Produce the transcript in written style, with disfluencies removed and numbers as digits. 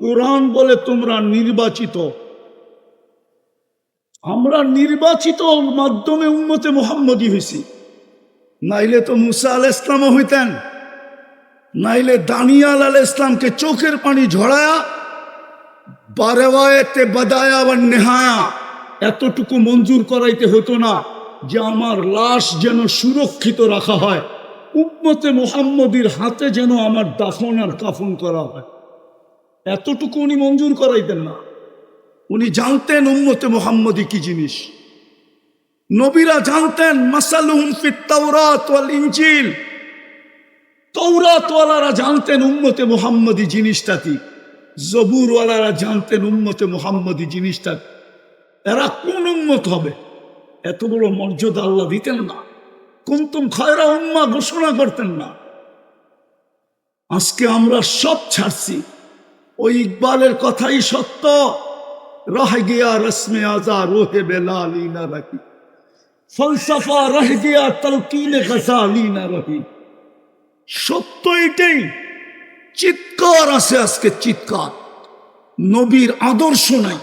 কোরআন বলে তোমরা নির্বাচিত। আমরা নির্বাচিত মাধ্যমে উম্মতে মুহাম্মদী হয়েছি, নাইলে তো মুসা আলাইহিস সালামও হইতেন, নাইলে দানিয়াল আলাইহিস সালামকে চোখের পানি ঝরায়া বারেওয়ায়েতে বাদায়া ওয়া নেহায়া এতটুকু মঞ্জুর করাইতে হতো না যে আমার লাশ যেন সুরক্ষিত রাখা হয়, উম্মতে মুহাম্মদীর হাতে যেন আমার দাফন আর কাফন করা হয়। এতটুকু উনি মঞ্জুর করাইতেন না। উনি জানতেন উম্মতে মুহাম্মদী কি জিনিস। নবীরা জানতেন মাসালুহুম ফিত তাওরাত ওয়াল ইনজিল, তাওরাতওয়ালারা জানতেন উম্মতে মুহাম্মদী জিনিসটা কি, জবুরওয়ালারা জানতেন উম্মতে মুহাম্মদী জিনিসটা। এরা কোন উম্মত হবে? এত বড় মর্যাদা আল্লাহ দিতেন না। কুনতুম খায়রা উম্মাহ ঘোষণা করতেন না। আজকে আমরা সব ছাড়ছি। ওই ইকবালের কথাই সত্য, রহ গিয়া রসমে আজা রোহে বেলালি না রাখি, ফলসফা রহ গিয়া তলকিনে গজালি না রহি। সত্য এটাই। চিৎকার আছে আজকে, চিৎকার। নবীর আদর্শ নাই।